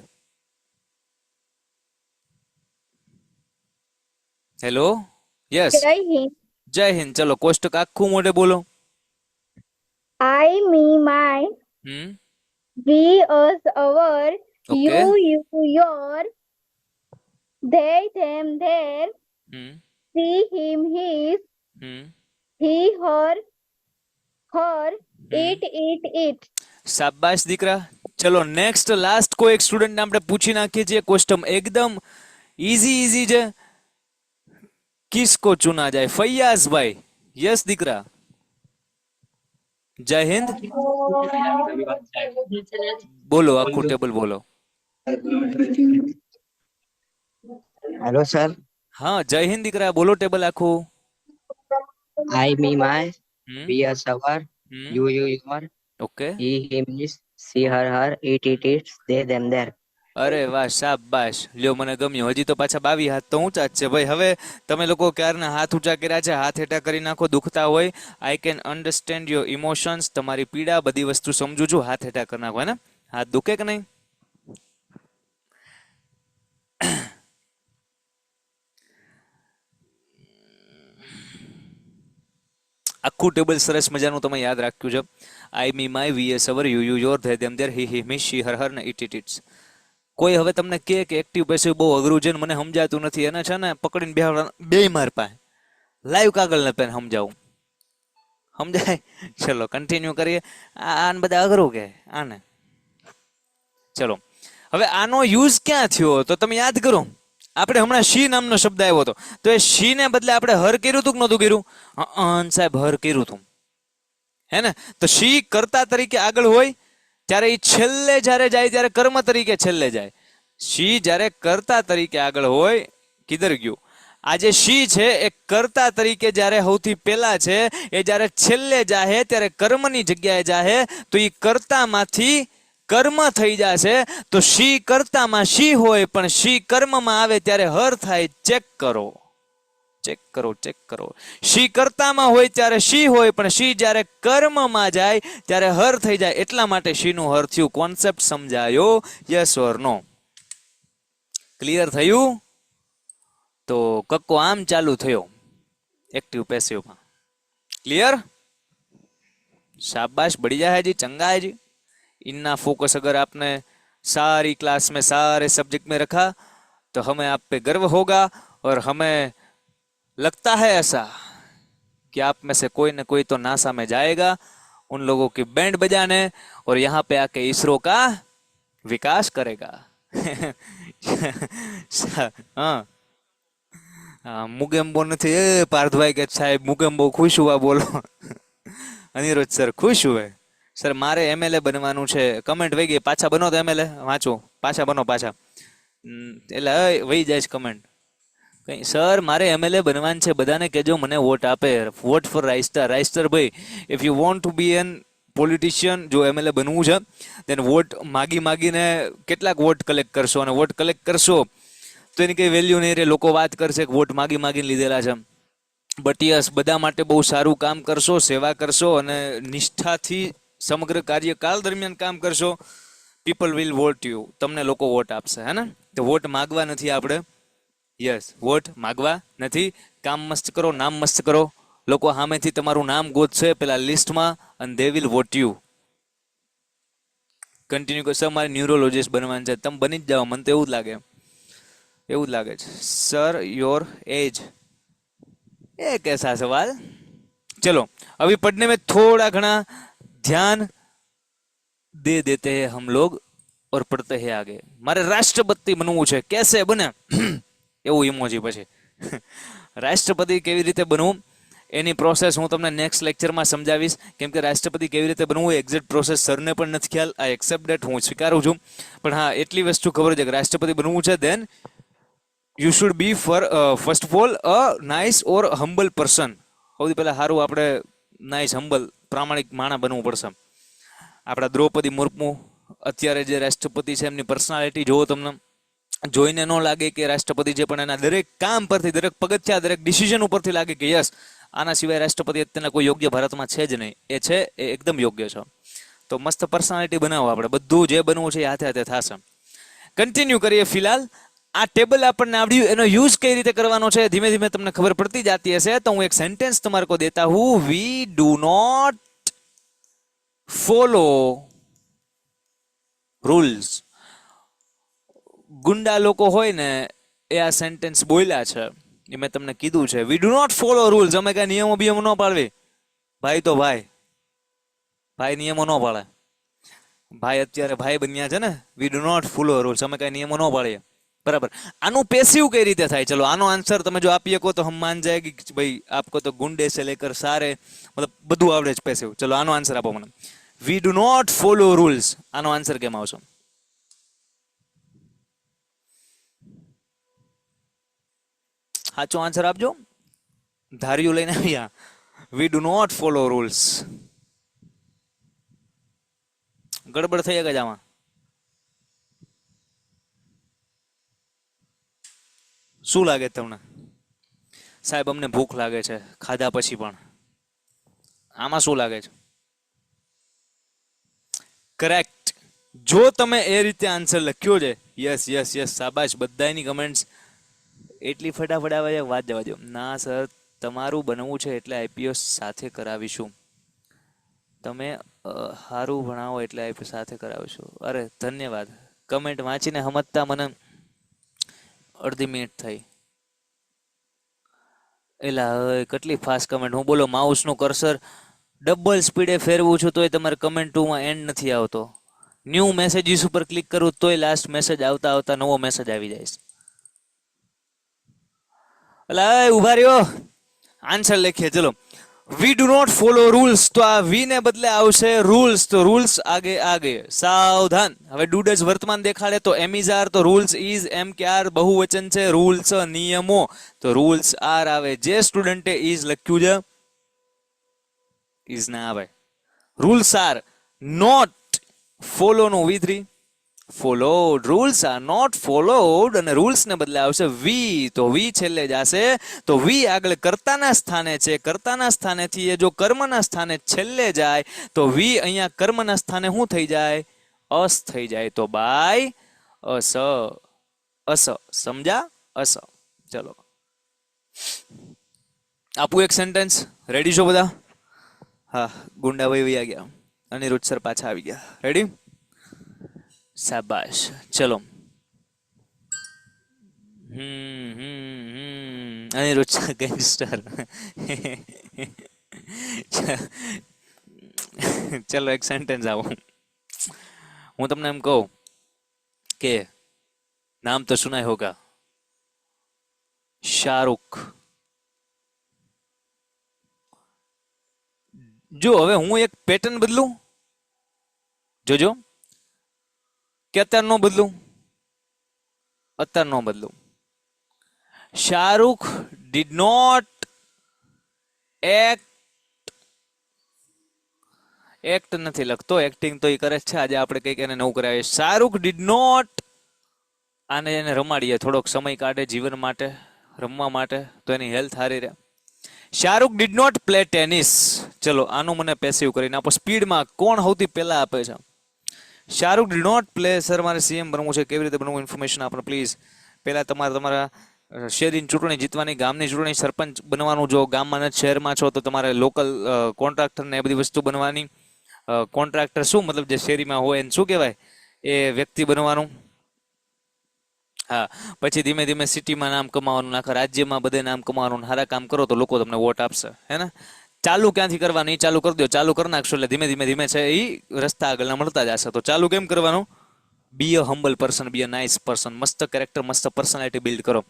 હેલો યસ જય હિન્દ. જય હિન્દ. ચલો કોષ્ટક આખું મોઢે બોલો. I me my, hmm we us our, okay. You your, they them their, hmm she him his, hmm he her it. શાબાશ દીકરા. ચલો નેક્સ્ટ લાસ્ટ કોઈ એક સ્ટુડન્ટ આપણે પૂછી નાખીએ છીએ. ક્વેશ્ચન એકદમ ઈઝી છે. કિસકો ચુના જાય? ફૈયાઝભાઈ. યસ દીકરા. જય હિન્દ. બોલો આખું ટેબલ બોલો. Hello sir. હા જય હિન્દ દીકરા. બોલો ટેબલ આખું. I me my, hmm we us our, hmm you your, okay. He him his, she her it its, they them their. અરે વાહ શાબાશ. લ્યો મને ગમ્યું. હજી તો પાછા 22 હાથ તો ઊંચા જ છે ભાઈ. હવે તમે લોકો ક્યારના હાથ ઊંચા કર્યા છે, હાથ હેઠા કરી નાખો. દુખતા હોય, I can understand your emotions. તમારી પીડા બધી વસ્તુ સમજુ છું. હાથ હેઠા કરી નાખો. ને હાથ દુખે કે નહીં? આખું ટેબલ સરસ મજાનું તમે યાદ રાખ્યું છે. I me my, we us our, you your, they them their, he him his, she her ને ઇટ ઇટ્સ. કોઈ હવે તમને કે એક્ટિવ પેસિવ બહુ અઘરું છે ને મને સમજાતું નથી, એને છે ને પકડીને બે માર પાસે લાઈવ કાગળ ને પેન સમજાવું. સમજાય? ચલો કન્ટિન્યુ કરીએ. આને બધા અઘરું કે આને. ચલો હવે આનો યુઝ ક્યાં થયો તો તમે યાદ કરો. આપણે હમણાં શી નામનો શબ્દ આવ્યો હતો, તો એ શી ને બદલે આપણે હર કર્યું હતું કે નહોતું કર્યું? સાહેબ હર કર્યું હતું, હે ને? તો શી કર્તા તરીકે આગળ હોય ત્યારે એ છેલ્લે જ્યારે જાય ત્યારે કર્મ તરીકે છેલ્લે જાય. શી જ્યારે કર્તા તરીકે આગળ હોય, કિધર ગયું? આજે શી છે એ કર્તા તરીકે જ્યારે સૌથી પહેલા છે, એ જ્યારે છેલ્લે જાહે ત્યારે કર્મની જગ્યાએ જાહે, તો એ કર્તામાંથી કર્મ થઈ જશે. તો શી કર્તામાં શી હોય પણ શી કર્મમાં આવે ત્યારે હર થાય. ચેક કરો, ચેક કરો, ચેક કરો. શી કર્તામાં હોય ત્યારે શી હોય પણ શી જ્યારે કર્મમાં જાય ત્યારે હર થઈ જાય. એટલા માટે શીનું હર થયું. કોન્સેપ્ટ સમજાયો? Yes or no? ક્લિયર થયું? તો કક્કો આમ ચાલુ થયો एक्टिव पैसिव में. क्लियर? शाबाश, बढ़िया है जी, चंगा है जी. इतना फोकस अगर आपने सारी क्लास में सारे सब्जेक्ट में रखा तो हमें आप पे गर्व होगा और हमें लगता है ऐसा कि आप में से कोई न कोई तो नासा में जाएगा उन लोगों की बैंड बजाने और यहाँ पे आके इसरो का विकास करेगा. हाँ, मुगेम्बो નથી પાર્થભાઈ કે સાહેબ મુગેમ્બો ખુશ હુआ બોલો. અનિરુદ્ધ સર ખુશ હુए. સર મારે એમએલએ બનવાનું છે. કમેન્ટ વહી ગઈ, પાછા બનો તો એમએલએ વાંચો, પાછા બનો પાછા. એટલે વહી જાય છે કમેન્ટ. કઈ સર મારે એમએલએ બનવાનું છે, બધાને કહેજો મને વોટ આપે. Vote for Raistar. રાઇસ્ટર ભાઈ, if you want to be an politician, જો એમએલએ બનવું છે દેન વોટ માગી માગીને કેટલાક વોટ કલેક્ટ કરશો, અને વોટ કલેક્ટ કરશો તો એની કઈ વેલ્યુ નહીં રહે. લોકો વાત કરશે કે વોટ માગી માગીને લીધેલા છે. બટ યસ, બધા માટે બહુ સારું કામ કરશો, સેવા કરશો અને નિષ્ઠાથી સમગ્ર કાર્યકાળ દરમિયાન કામ કરશો, પીપલ વિલ વોટ યુ. તમને લોકો વોટ આપશે, હે ને? તો વોટ માગવા નથી આપણે. યસ, વોટ માગવા નથી. કામ મસ્ત કરો, નામ મસ્ત કરો. લોકો સામેથી તમારું નામ ગોતશે પેલા લિસ્ટમાં અને they will what you. Continue કરશો. મારે ન્યુરોલોજીસ્ટ બનવાનું છે. તમે બની જ જાઓ, મને તો એવું જ લાગે. એવું જ લાગે છે. સર योर एज, ये कैसा सवाल? चलो अभी पढ़ने में थोड़ा घना ध्यान दे देते हैं हम लोग और पढ़ते हैं आगे. मारे राष्ट्रपति बनવું છે. कैसे बने? એવું ઇમોજી પછી રાષ્ટ્રપતિ કેવી રીતે બનવું એની પ્રોસેસ હું તમને નેક્સ્ટ લેક્ચરમાં સમજાવીશ. કેમ કે રાષ્ટ્રપતિ કેવી રીતે બનવું એક્ઝેક્ટ પ્રોસેસ સરને પણ નથી ખ્યાલ. આ એક્સેપ્ટ ડેટ હું સ્વીકારું છું. પણ હા, એટલી વસ્તુ ખબર છે કે રાષ્ટ્રપતિ બનવું છે then you should be first of all a nice or humble person. સૌથી પહેલા સારું આપણે નાઇસ હમ્બલ પ્રામાણિક માણસ બનવું પડશે. આપણા દ્રૌપદી મુર્મુ અત્યારે જે રાષ્ટ્રપતિ છે એમની પર્સનાલિટી જોવો, તમને જોઈને ન લાગે કે રાષ્ટ્રપતિ છે, પણ એના દરેક કામ પરથી, દરેક પગથિયા, દરેક ડિસિઝન ઉપરથી લાગે કે યસ, આના સિવાય રાષ્ટ્રપતિ અત્યારના કોઈ યોગ્ય ભારતમાં છે જ નહીં. એ છે, એ એકદમ યોગ્ય છે. તો મસ્ત પર્સનાલિટી બનાવો આપણે. બધું જે બનવું છે એ હાથે હાથે થશે. કન્ટિન્યુ કરીએ. ફિલહાલ આ ટેબલ આપણને આવડ્યું, એનો યુઝ કઈ રીતે કરવાનો છે ધીમે ધીમે તમને ખબર પડતી જતી હશે. તો હું એક સેન્ટેન્સ તમારે કો દેતા હું. We do not follow rules. ગુંડા લોકો હોય ને એ આ સેન્ટેન્સ બોલ્યા છે, એ મેં તમને કીધું છે. We do not follow rules. અમે કઈ નિયમો બિયમો ન પાડવી. ભાઈ તો ભાઈ, ભાઈ નિયમો ન પાડે. ભાઈ અત્યારે ભાઈ બન્યા છે ને. We do not follow rules. અમે કઈ નિયમો ન પાડીએ. बराबर. આનું પેસિવ કઈ રીતે થાય? ચલો આનો આન્સર તમે જો આપી શકો તો હમ માન જાય કે ભાઈ આપકો તો ગુંડે સે લેકર સારે મતલબ બધું આવડે છે પેસિવ. ચલો આનો આન્સર આપો મને. We do not follow rules. આનો આન્સર કેમ આવશે? સાચો આન્સર આપજો. ધાર્યું લઈને આવ્યા. We do not follow rules. ગડબડ થઈ ગઈ આમાં. શું લાગે તમને? સાહેબ અમને ભૂખ લાગે છે ખાધા પછી પણ. આમાં શું લાગે છે? કરેક્ટ. જો તમે એ રીતે આન્સર લખ્યો છે, યસ યસ યસ, શાબાશ. બધાની કમેન્ટ્સ એટલી ફટાફટ આવે છે, વાત જવા દો. ના સર, તમારું બનવું છે એટલે આઈપીએસ સાથે કરાવીશું. તમે સારું ભણાવો એટલે આઈપીએસ સાથે કરાવીશું. અરે ધન્યવાદ. કમેન્ટ વાંચીને સમજતા મને અડધી મિનિટ થઈ. એલા કેટલી ફાસ્ટ કમેન્ટ. હું બોલો માઉસનું કર્સર ડબલ સ્પીડે ફેરવું છું તોય તમારે કમેન્ટમાં એન્ડ નથી આવતો. ન્યૂ મેસેજીસ ઉપર ક્લિક કરું તોય લાસ્ટ મેસેજ આવતા આવતા નવો મેસેજ આવી જાય છે. પેલા એ ઉભા રહ્યો, આન્સર લખીએ. ચલો, we do not follow rules, તો આ વી ને બદલે આવશે રૂલ્સ, તો રૂલ્સ આગે આગે. સાવધાન. હવે ડુ ડઝ વર્તમાન દેખાડે તો એમ ઇઝ આર, તો રૂલ્સ ઇઝ એમ કે આર બહુવચન છે, રૂલ્સ નિયમો, તો રૂલ્સ આર આવે. જે સ્ટુડન્ટે ઇઝ લખ્યું છે ઇઝ ના આવે. રૂલ્સ આર નોટ ફોલો નું V3 followed, rules are not followed, અને રૂલ્સ ને બદલે આવશે વી, તો વી છેલ્લે જશે, તો વી આગળ કર્તાના સ્થાને છે, કર્તાના સ્થાનેથી એ જો કર્મના સ્થાને છેલ્લે જાય તો વી અહીંયા કર્મના સ્થાને શું થઈ જાય? અસ થઈ જાય. તો બાય અસ, અસ. સમજા? અસ. ચલો આપું એક સેન્ટેન્સ. રેડી છો બધા? હા, ગુંડાભાઈ વહી ગયા, અનિરુદ્ધ સર પાછા આવી ગયા. રેડી? શાબાશ. ચલો. Aniruddh sir gangster. ચલો એક સેન્ટેન્સ આવો. હું તમને એમ કહું કે નામ તો સુનાય હોગા, શાહરુખ. જો હવે હું એક પેટર્ન બદલું, જોજો, કે અત્યારે નો બદલું, અત્યારે નો બદલું. શાહરુખ ડીડ નોટ એક્ટ નથી લખતો, એક્ટિંગ તો એ કરે છે. આજે આપણે કંઈક એને નવું કરાવીએ. શાહરુખ ડીડ નોટ, આને એને રમાડીએ, થોડોક સમય કાઢે જીવન માટે, રમવા માટે, તો એની હેલ્થ સારી રહે. Shahrukh did not play tennis. ચલો આનું મને પેસિવ કરીને આપો. સ્પીડમાં કોણ સૌથી પહેલા આપે છે? Shahrukh did not play. Sir મારે સીએમ બનવું છે, કેવી રીતે બનવું? ઇન્ફોર્મેશન આપો પ્લીઝ. પહેલા તમારા શેરીની ચૂંટણી જીતવાની, ગામની ચૂંટણી, સરપંચ બનવાનું. જો ગામમાં નથી શહેરમાં છો તો તમારે લોકલ કોન્ટ્રાક્ટર ને એ બધી વસ્તુ બનવાની. કોન્ટ્રાક્ટર શું મતલબ જે શેરીમાં હોય એને શું કહેવાય? એ વ્યક્તિ બનવાનું. હા, પછી ધીમે ધીમે સિટીમાં નામ કમાવાનું, આખા રાજ્યમાં બધે નામ કમાવાનું. સારા કામ કરો તો લોકો તમને વોટ આપશે, હે ને? ચાલુ ક્યાંથી કરવાનું? એ ચાલુ કરી દો. ચાલુ કરી નાખશો એટલે ધીમે ધીમે ધીમે છે એ રસ્તા આગળના મળતા જશે. તો ચાલુ કેમ કરવાનું? Be a humble person, be a nice person. મસ્ત કેરેક્ટર, મસ્ત પર્સનાલિટી બિલ્ડ કરો.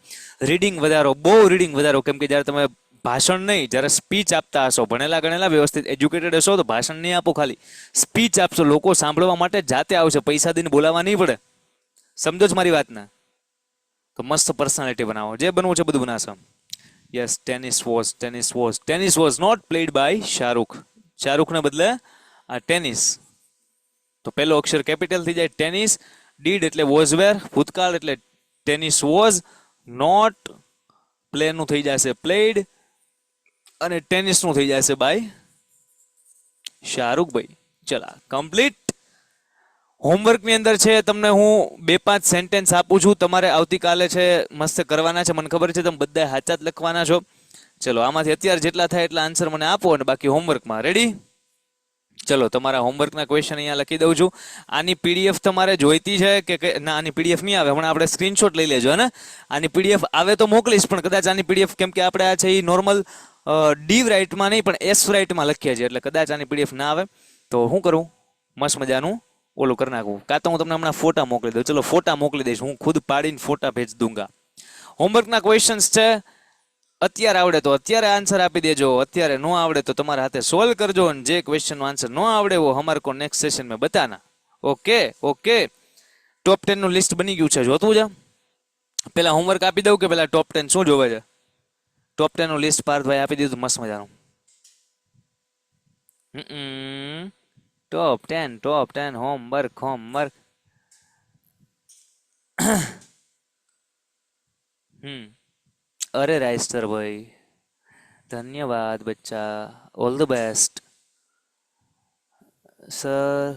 રીડિંગ વધારો, બહુ રીડિંગ વધારો. કેમ કે જ્યારે તમે ભાષણ નહીં, જ્યારે સ્પીચ આપતા હશો, ભણેલા ગણેલા વ્યવસ્થિત એજ્યુકેટેડ હશો, તો ભાષણ નહીં આપો, ખાલી સ્પીચ આપશો. લોકો સાંભળવા માટે જાતે આવશે, પૈસા દઈને બોલાવવા નહીં પડે. સમજો છો મારી વાતને? તો મસ્ત પર્સનાલિટી બનાવો. જે બનવું છે બધું બનાવશો. Yes, tennis was not played by Shahrukh. શાહરુખને બદલે આ ટેનિસ. તો પહેલો અક્ષર કેપિટલ થઈ જાય, ટેનિસ. ડીડ એટલે વોઝ વેર, ભૂતકાળ એટલે ટેનિસ વોઝ. નોટ પ્લે નું થઈ જશે પ્લેડ, અને ટેનિસ નું થઈ જશે બાય શાહરુખભાઈ. Chala complete. હોમવર્કની અંદર છે તમને હું 2-5 સેન્ટેન્સ આપું છું. તમારે આવતીકાલે છે મસ્ત કરવાના છે. મને ખબર છે તમે બધા સાચા જ લખવાના છો. ચલો આમાંથી અત્યારે જેટલા થાય એટલા આન્સર મને આપો, અને બાકી હોમવર્કમાં. રેડી? ચલો તમારા હોમવર્કના ક્વેશ્ચન અહીંયા લખી દઉં છું. આની પીડીએફ તમારે જોઈતી છે કે ના? આની પીડીએફ નહીં આવે, હમણાં આપણે સ્ક્રીનશોટ લઈ લેજો. ને આની પીડીએફ આવે તો મોકલીશ, પણ કદાચ આની પીડીએફ, કેમ કે આપણે આ છે એ નોર્મલ ડી રાઇટમાં નહીં પણ એસ રાઇટમાં લખીએ છીએ, એટલે કદાચ આની પીડીએફ ના આવે તો શું કરું? મસ્ત મજાનું ઓલું કરી નાખવું. કાં તો હું તમને હમણાં ફોટા મોકલી દઉં. ચલો ફોટા મોકલી દઈશ, હું ખુદ પાડીને ફોટા ભેજ દઉંગા. હોમવર્કના ક્વેશ્ચન્સ છે. અત્યારે આવડે તો અત્યારે આન્સર આપી દેજો, અત્યારે ન આવડે તો તમારા હાથે સોલ્વ કરજો. અને જે ક્વેશ્ચનનો આન્સર ન આવડે वो हमारे को नेक्स्ट सेशन में बताना. Okay okay. ટોપ 10 નું લિસ્ટ બની ગયું છે, જોતું છે. પેલા હોમવર્ક આપી દઉં કે પેલા ટોપ 10 શું જોવે છે? ટોપ 10 નું લિસ્ટ પાર્થભાઈ આપી દીધું મસ્ત મજાનું. ટોપ 10 હોમવર્ક. અરે રાઇસ્ટર ભાઈ, ધન્યવાદ બચ્ચા, all the best sir.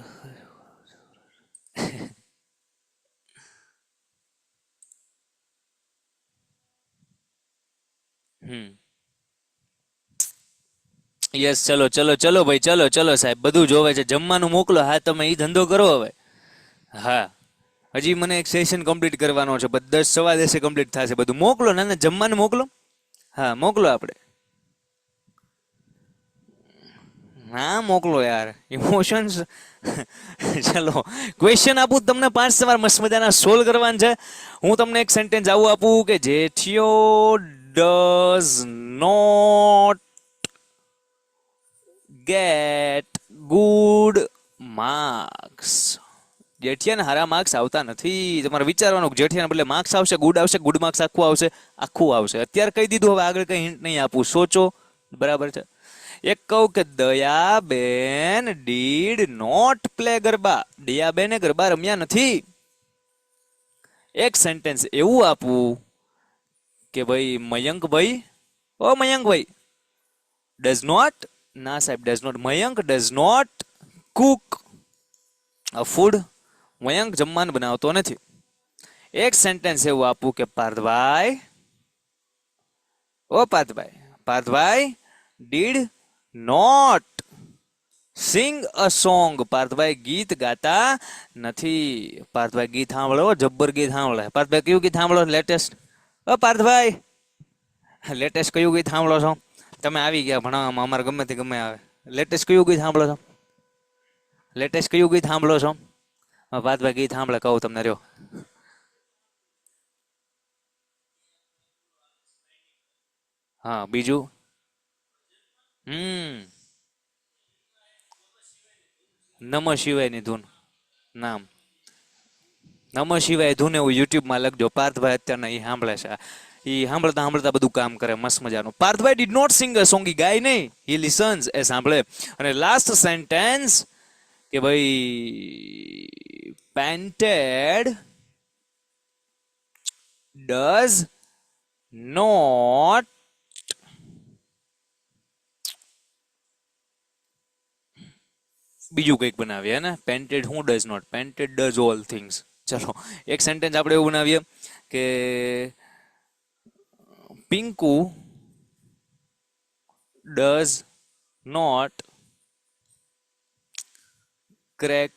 Yes, ચલો ભાઈ, ચલો સાહેબ, બધું જોવે છે. જમવાનું મોકલો. હા, તમે એ ધંધો કરો હવે. હા, હજી મને એક સેશન કમ્પ્લીટ કરવાનો છે. 10:15 કમ્પ્લીટ થશે. બધું મોકલો. ના જમવાનું મોકલો. હા મોકલો. આપણે હા મોકલો યાર. ઇમોશન્સ. ચલો ક્વેશ્ચન આપું તમને 5 તમારે મસ્ત મજાના સોલ્વ કરવાના છે. હું તમને એક સેન્ટેન્સ આવું આપું કે જેઠિયો does not get good marks. જેઠિયાને હારા માર્ક્સ આવતા નથી. તમારે વિચારવાનું કે જેઠિયાને બદલે માર્ક્સ આવશે, ગુડ આવશે, ગુડ માર્ક્સ આખું આવશે. અત્યારે કહી દીધું, હવે આગળ કઈ હિન્ટ નહીં આપું, સોચો. બરાબર છે. એક કહું કે Dayaben did not play garba. દયાબેને ગરબા રમ્યા નથી. એક સેન્ટેન્સ એવું આપવું કે ભાઈ મયંકભાઈ, ઓ મયંકભાઈ, ડઝ નોટ, ના સાહેબ does not, Mayank does not cook food. Mayank જમવાનું બનાવતો નથી. એક સેન્ટેન્સ એવું આપવું કે પાર્થભાઈ, ઓ Parthbhai, Parthbhai did not sing a song. Parthbhai ગીત ગાતા નથી. પાર્થભાઈ ગીત સાંભળો, જબ્બર ગીત સાંભળે. પાર્થભાઈ કયું ગીત સાંભળો લેટેસ્ટ? ઓ પાર્થભાઈ લેટેસ્ટ કયું ગીત સાંભળો છો? તમે આવી ગયા ભણાવવામાં, અમારે ગમે તે ગમે આવે. લેટેસ્ટ કયું ગીત સાંભળો છો? લેટેસ્ટ કયું ગીત સાંભળો છો? પાર્થભાઈ ગીત સાંભળે, કહું તમને રહ્યો. હા બીજું? નમઃ શિવાયની ધૂન. નામ નમઃ શિવાય ધૂન એવું યુટ્યુબમાં લખજો. પાર્થભાઈ અત્યારના એ સાંભળે છે. એ સાંભળતા સાંભળતા બધું કામ કરે, મસ્ત મજાનું. Parthbhai did not sing a song. ઈ ગાય નહીં, હી લિસન્સ, એ સાંભળે. અને લાસ્ટ સેન્ટેન્સ કે ભાઈ પેન્ટેડ ડઝ નોટ બીજું કંઈક બનાવીએ ને. પેન્ટેડ હું does not, painted does all things. ચલો એક સેન્ટેન્સ આપણે એવું બનાવીએ કે Pinku does not crack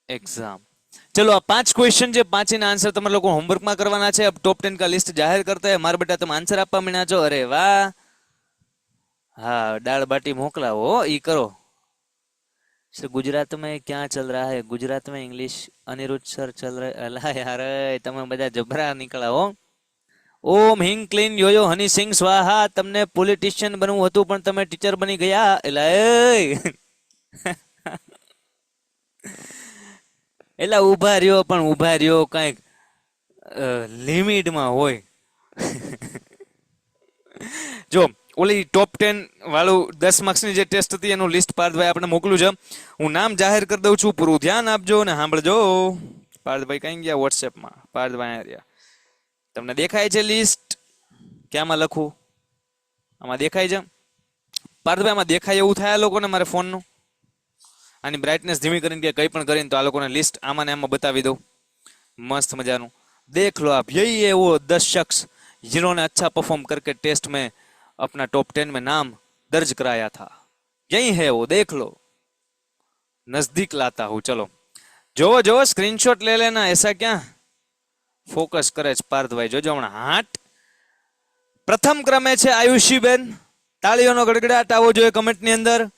exam. चलो आ 5 क्वेश्चन जे 5 ना आंसर तमारे लोग होमवर्क में करवाना है. अब टॉप 10 का लिस्ट जाहिर करता है. मार बेटा तुम आंसर आपा मीना छो. अरे वाह. हाँ दाल बाटी मोकलाओ ई करो. सर गुजरात में क्या चल रहा है? गुजरात में इंग्लिश अनिरुद्ध सर चल रहे. अला यार તમે બધા જબરા નીકળા હો. ઓમ હિંગ ક્લીન યોયો હની સિંગ સ્વાહા. તમને પોલિટિશિયન બનવું હતું પણ તમે ટીચર બની ગયા. એલા એલા ઉભા રહ્યો કઈક લિમિટમાં હોય. જો ઓલી ટોપ 10 વાળું 10 માર્ક્સની જે ટેસ્ટ હતી એનું લિસ્ટ પાર્થભાઈ આપણે મોકલું છે. હું નામ જાહેર કરી દઉં છું, પૂરું ધ્યાન આપજો અને સાંભળજો. પાર્થભાઈ કઈ ગયા? વોટ્સએપમાં. પાર્થભાઈ રહ્યા. તમને દેખાય છે લિસ્ટ? ક્યાંમાં લખું? આમાં દેખાય છે? પાર્થભાઈ આમાં દેખાય એવું થાય આ લોકોને મારે ફોનનું? આની બ્રાઇટનેસ ધીમી કરીને કે કંઈ પણ કરીને તો આ લોકોને લિસ્ટ આમાં ને આમાં બતાવી દઉં. मस्त मजानू. देख लो आप, यही है वो 10 शख्स जिन्होंने अच्छा परफॉर्म करके टेस्ट में अपना टॉप 10 में नाम दर्ज कराया था. यही है वो, देख लो. नजदीक लाता हूं. चलो जो जो स्क्रीनशॉट ले लेना. ऐसा क्या फोकस करे पार्थ भाई जो हमણાં हाट. प्रथम क्रमे छे आयुषीबेन. ताळीओनो गड़गड़ाट आवो जोईए कमेंटनी अंदर.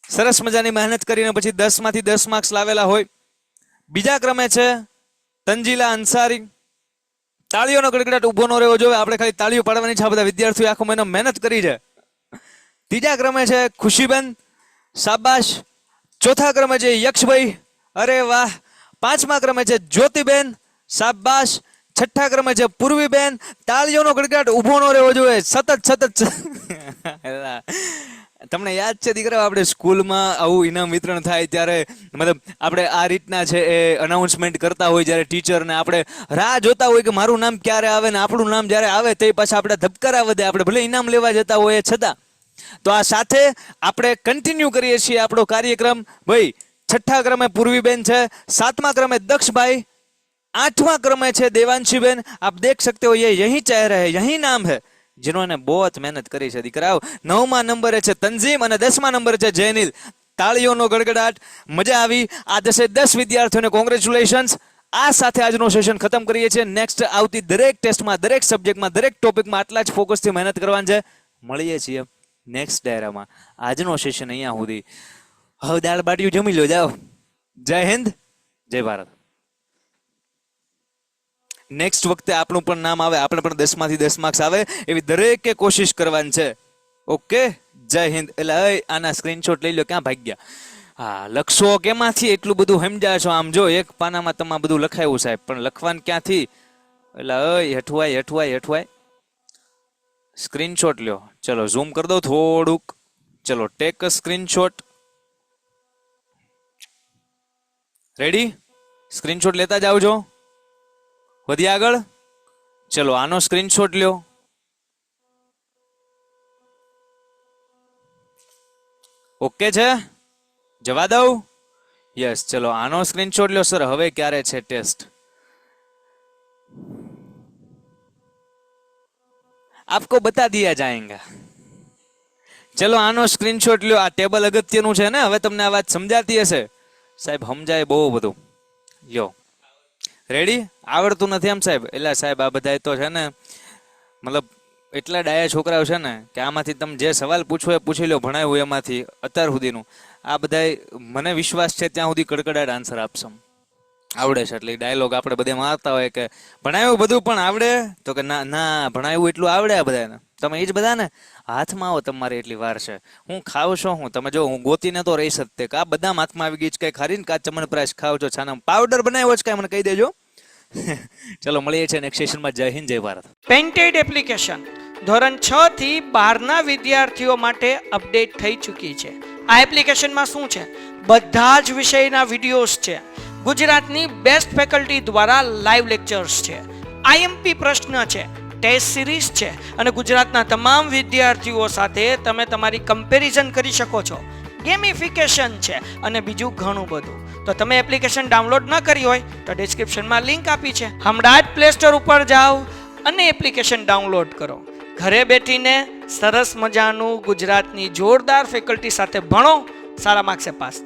सरस मजानी मेहनत करीने પછી 10 માંથી 10 मार्क्स लावेला होय. बीजा क्रमे छे तंजीला अंसारी. ताळीओनो गड़गड़ाट ऊभो न रहेવો જોઈએ. આપણે ખાલી તાળીઓ પાડવાની છે. આ બધા વિદ્યાર્થીઓ આખો મહિનો મહેનત કરી છે. ત્રીજા ક્રમે છે ખુશીબેન. શાબાશ. ચોથા ક્રમે છે યક્ષભાઈ. અરે વાહ. પાંચમા ક્રમે છે જ્યોતિબેન. શાબાશ. છઠ્ઠા ક્રમે છે પૂર્વીબેન. તાળીઓનો ગડગડાટ ઊભો ન રહેવો જોઈએ. સતત તમને યાદ છે દીકરા, આપણે સ્કૂલમાં આવું ઇનામ વિતરણ થાય ત્યારે મતલબ આપણે આ રીતના છે એ અનાઉન્સમેન્ટ કરતા હોય જ્યારે ટીચર ને આપણે રાહ જોતા હોય કે મારું નામ ક્યારે આવે ને આપણું નામ જ્યારે આવે તે પાછા આપણે ધબકારા વધે. આપણે ભલે ઇનામ લેવા જતા હોઈએ છતાં. તો આ સાથે આપણે કન્ટિન્યુ કરીએ છીએ આપણો કાર્યક્રમ. ભાઈ છઠ્ઠા ક્રમે પૂર્વીબેન છે. સાતમા ક્રમે દક્ષભાઈ. आठवां क्रम है देवांशीबेन. आप देख सकते हो ये यही चेहरा है, यही नाम है जिन्होंने बहुत मेहनत करी है दीकराओ. 9मा नंबरे है तंजीम और 10मा नंबरे है जैनिल. ताळीओनो गड़गड़ाट. मजा आवी. आ 10 विद्यार्थियों कोंग्रेच्युलेशन्स. आ साथे आजनो सेशन खत्म करीए छे. नेक्स्ट आवती दरेक टेस्ट में, दरेक सब्जेक्ट में, दरेक टॉपिक में आटला ज फोकस थी मेहनत करवानी छे. मळीए छीए नेक्स्ट डायरा में. आजनो सेशन अहींया सुधी. हवे दाळ बाटिયું जमी लो. जाओ. जय हिंद, जय भारत. નેક્સ્ટ વખતે આપણું પણ નામ આવે, આપણે પણ 10 માંથી 10 માર્ક્સ આવે એવી દરેકે કોશિશ કરવાની છે. ઓકે, જય હિન્દ. એટલે આના સ્ક્રીનશોટ લઈ લો. ક્યાં ભાગ્યા? હા, લખશો કેમાંથી? એટલું બધું સમજાય છો. આમ જો એક પાનામાં તમારે બધું લખાયું સાહેબ, પણ લખવાનું ક્યાંથી? એટલે હઠવાય. સ્ક્રીનશોટ લ્યો. ચલો ઝૂમ કરી દો થોડુંક. ચલો take a screenshot. Ready? Screenshot લેતા જાવ છો. વધી આગળ. ચલો આનો સ્ક્રીનશોટ લ્યો. ઓકે છે? જવા દઉં? યસ. ચલો આનો સ્ક્રીનશોટ લ્યો. સર હવે ક્યારે છે ટેસ્ટ? आपको बता दिया जाएगा. ચલો આનો સ્ક્રીનશોટ લ્યો. આ ટેબલ અગત્યનું છે ને? હવે તમને આ વાત સમજાતી હશે સાહેબ? સમજાય બહુ બધું. યો રેડી? આવડતું નથી એમ સાહેબ? એટલે સાહેબ આ બધા તો છે ને, મતલબ એટલા ડાયા છોકરાઓ છે ને કે આમાંથી તમે જે સવાલ પૂછો એ પૂછી લો, ભણાવ્યું એમાંથી અત્યાર સુધીનું. આ બધા મને વિશ્વાસ છે ત્યાં સુધી કડકડાટ આન્સર આપશે. આવડે છે એટલે ડાયલોગ આપણે બધે મારતા હોય કે ભણાવ્યું બધું પણ આવડે, તો કે ના ના ભણાવ્યું એટલું આવડે આ બધાને. તમે એ જ બધા ને હાથમાં આવો, તમારે એટલી વાર છે. હું ખાવ છો હું? તમે જો હું ગોતીને તો રહી શકતે કે આ બધા હાથમાં આવી ગઈ છે. કઈ ખારી ને કા ચમનપ્રાશ ખાવ છો? છાના પાવડર બનાવ્યો છે કઈ મને કહી દેજો. ચલો મળીએ છીએ નેક્સ્ટ સેશનમાં. જય હિન્દ, જય ભારત. પેન્ટેડ એપ્લિકેશન ધોરણ 6 થી 12ના વિદ્યાર્થીઓ માટે અપડેટ થઈ ચૂકી છે. આ એપ્લિકેશનમાં શું છે? બધા જ વિષયના વિડીયોઝ છે. ગુજરાતની બેસ્ટ ફેકલ્ટી દ્વારા લાઈવ લેક્ચર્સ છે. આઈએમપી પ્રશ્ન છે, ટેસ્ટ સિરીઝ છે, અને ગુજરાતના તમામ વિદ્યાર્થીઓ સાથે તમે તમારી કમ્પેરિઝન કરી શકો છો. ગેમિફિકેશન છે અને બીજું ઘણું બધું. તો તમે એપ્લિકેશન ડાઉનલોડ ન કરી હોય તો ડિસ્ક્રિપ્શનમાં લિંક આપી છે. હમણાં જ પ્લે સ્ટોર ઉપર જાઓ અને એપ્લિકેશન ડાઉનલોડ કરો. ઘરે બેઠીને સરસ મજાનું ગુજરાતની જોરદાર ફેકલ્ટી સાથે ભણો, સારા માર્ક્સે પાસ થાઓ.